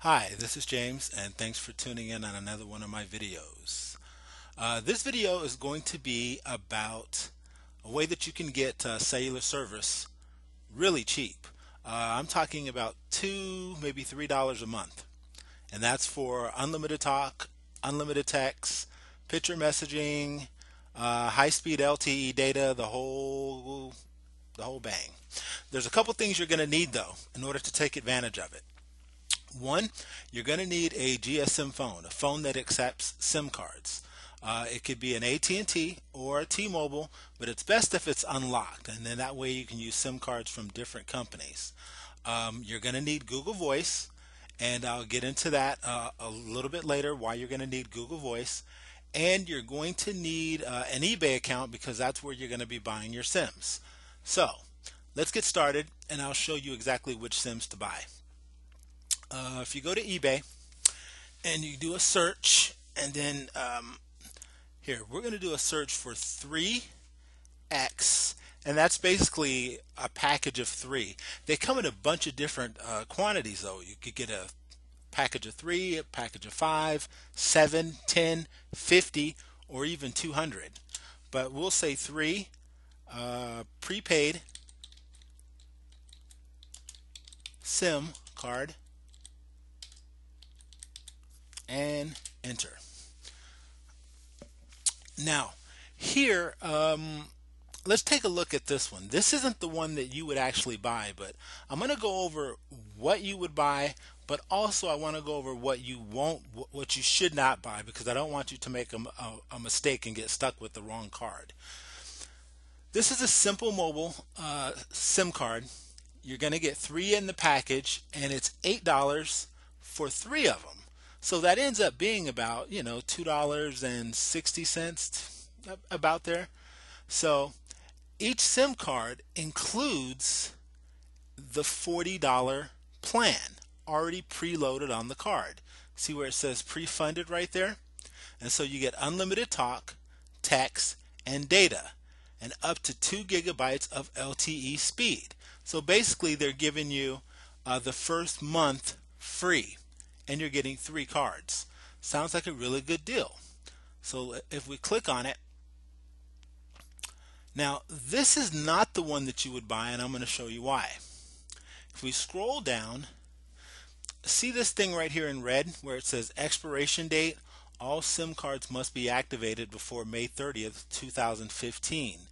Hi, this is James, and thanks for tuning in on another one of my videos. This video is going to be about a way that you can get cellular service really cheap. I'm talking about maybe $3 a month, and that's for unlimited talk, unlimited text, picture messaging, high-speed LTE data, the whole bang. There's a couple things you're going to need though in order to take advantage of it. One, you're going to need a GSM phone, a phone that accepts SIM cards. It could be an AT&T or a T-Mobile, but it's best if it's unlocked, and then that way you can use SIM cards from different companies. You're going to need Google Voice, and I'll get into that a little bit later, why you're going to need Google Voice. And you're going to need an eBay account because that's where you're going to be buying your SIMs. So let's get started, and I'll show you exactly which SIMs to buy. If you go to eBay and you do a search, and then here we're going to do a search for 3X, and that's basically a package of 3. They come in a bunch of different quantities though. You could get a package of 3, a package of 5, 7, 10, 50, or even 200. But we'll say 3 prepaid SIM card, and enter. Now here let's take a look at this one. This isn't the one that you would actually buy, but I'm going to go over what you would buy, but also I want to go over what you should not buy, because I don't want you to make a mistake and get stuck with the wrong card. This is a Simple Mobile SIM card. You're going to get 3 in the package, and it's $8 for 3 of them. So that ends up being about, $2.60, about there. So each SIM card includes the $40 plan already preloaded on the card. See where it says pre-funded right there? And so you get unlimited talk, text, and data, and up to 2 gigabytes of LTE speed. So basically they're giving you the first month free, and you're getting 3 cards. Sounds like a really good deal. So if we click on it, now this is not the one that you would buy, and I'm going to show you why. If we scroll down, see this thing right here in red where it says expiration date, all SIM cards must be activated before May 30th, 2015.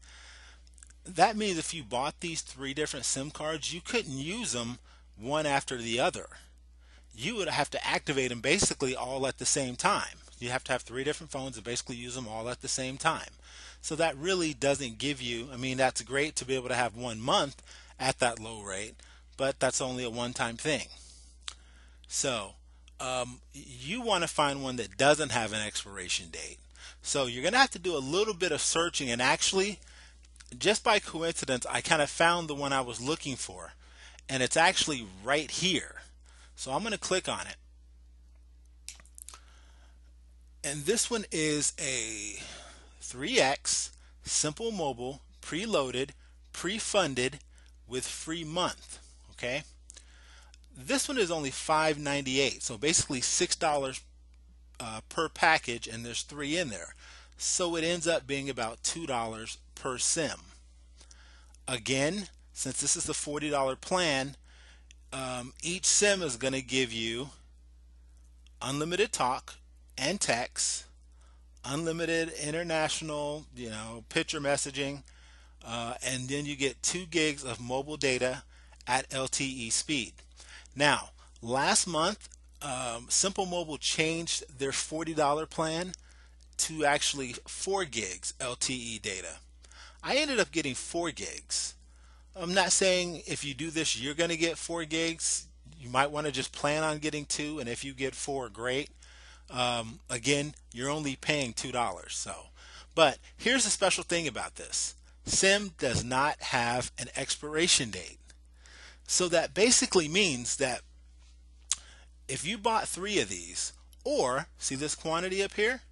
That means if you bought these 3 different SIM cards, you couldn't use them one after the other. You would have to activate them basically all at the same time. You have to have 3 different phones and basically use them all at the same time. So that really doesn't give you, that's great to be able to have 1 month at that low rate, but that's only a one-time thing. So you want to find one that doesn't have an expiration date. So you're going to have to do a little bit of searching, and actually, just by coincidence, I kind of found the one I was looking for, and it's actually right here. So I'm going to click on it, and this one is a 3X Simple Mobile preloaded, pre-funded with free month. Okay, this one is only $5.98, so basically $6 per package, and there's 3 in there, so it ends up being about $2 per SIM. Again, since this is the $40 plan, each SIM is going to give you unlimited talk and text, unlimited international, picture messaging, and then you get 2 gigs of mobile data at LTE speed. Now, last month, Simple Mobile changed their $40 plan to actually 4 gigs LTE data. I ended up getting 4 gigs. I'm not saying if you do this you're going to get 4 gigs. You might want to just plan on getting 2, and if you get 4, great. Again, you're only paying $2. But here's the special thing about this. SIM does not have an expiration date. So that basically means that if you bought 3 of these, or see this quantity up here?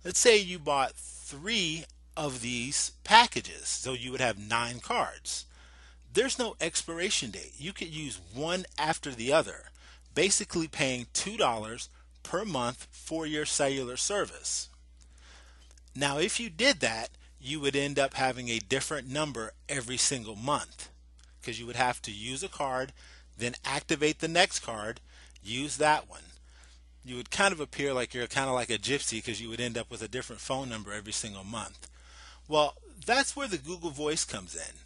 Let's say you bought 3 of these packages, so you would have 9 cards. There's no expiration date. You could use one after the other. basically paying $2 per month for your cellular service. Now, if you did that, you would end up having a different number every single month because you would have to use a card, then activate the next card, use that one. You would kind of appear like you're kind of like a gypsy because you would end up with a different phone number every single month. Well, that's where the Google Voice comes in.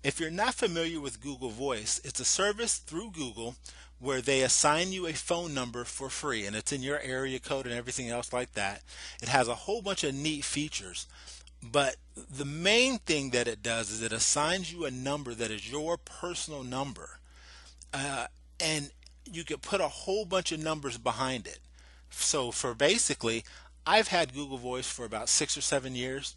If you're not familiar with Google Voice, it's a service through Google where they assign you a phone number for free, and it's in your area code and everything else like that. It has a whole bunch of neat features, but the main thing that it does is it assigns you a number that is your personal number, and you could put a whole bunch of numbers behind it. So for basically, I've had Google Voice for about 6 or 7 years,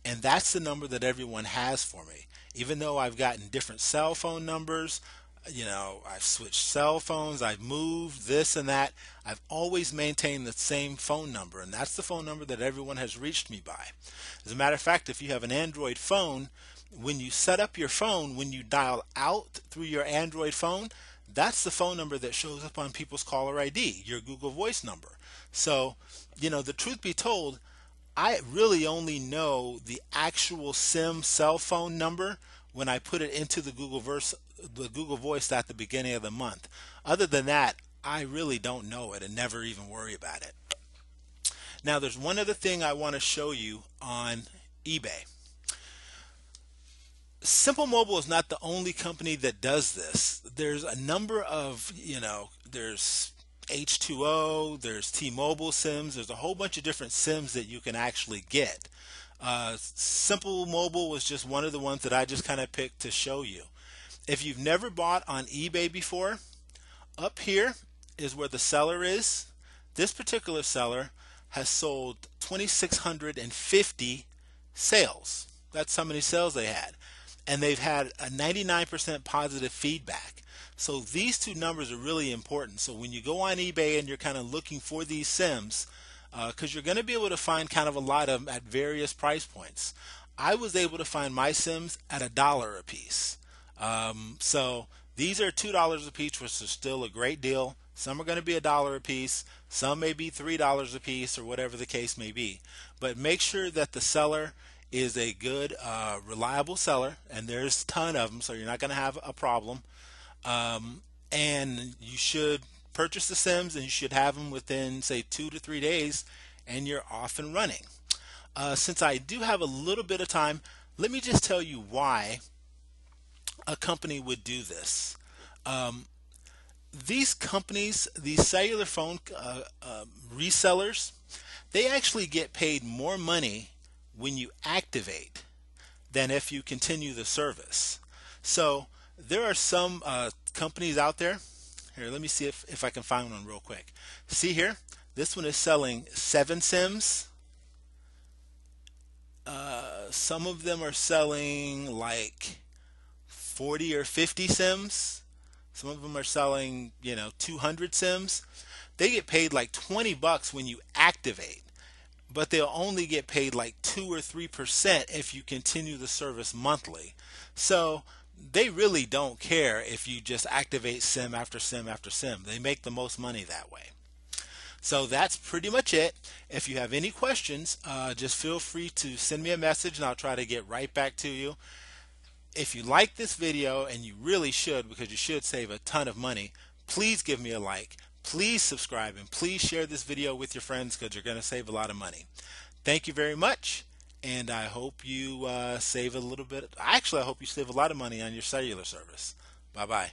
and that's the number that everyone has for me. Even though I've gotten different cell phone numbers, I've switched cell phones, I've moved this and that, I've always maintained the same phone number, and that's the phone number that everyone has reached me by. As a matter of fact, if you have an Android phone, when you set up your phone, when you dial out through your Android phone, that's the phone number that shows up on people's caller ID, your Google Voice number. So, the truth be told, I really only know the actual SIM cell phone number when I put it into the Google Voice at the beginning of the month. Other than that, I really don't know it and never even worry about it. Now, there's one other thing I want to show you on eBay. Simple Mobile is not the only company that does this. There's a number of, there's H2O, there's T-Mobile SIMs, there's a whole bunch of different SIMs that you can actually get. Simple Mobile was just one of the ones that I just kind of picked to show you. If you've never bought on eBay before, up here is where the seller is. This particular seller has sold 2,650 sales. That's how many sales they had. And they've had a 99% positive feedback. So these two numbers are really important. So when you go on eBay and you're kind of looking for these SIMs, because you're going to be able to find kind of a lot of them at various price points. I was able to find my SIMs at $1 a piece. So these are $2 a piece, which is still a great deal. Some are going to be $1 a piece. Some may be $3 a piece, or whatever the case may be. But make sure that the seller is a good, reliable seller, and there's a ton of them, so you're not going to have a problem. And you should purchase the SIMs, and you should have them within, say, 2 to 3 days, and you're off and running. Since I do have a little bit of time, let me just tell you why a company would do this. These companies, these cellular phone resellers, they actually get paid more money when you activate than if you continue the service. So there are some companies out there. Here, let me see if I can find one real quick. See here, this one is selling 7 SIMs. Some of them are selling like 40 or 50 SIMs. Some of them are selling, 200 SIMs. They get paid like $20 when you activate, but they'll only get paid like 2 or 3% if you continue the service monthly. So they really don't care if you just activate SIM after SIM after SIM. They make the most money that way. So that's pretty much it. If you have any questions, just feel free to send me a message and I'll try to get right back to you. If you like this video, and you really should because you should save a ton of money, please give me a like, please subscribe, and please share this video with your friends because you're going to save a lot of money. Thank you very much, and I hope you save a little bit. Actually, I hope you save a lot of money on your cellular service. Bye-bye.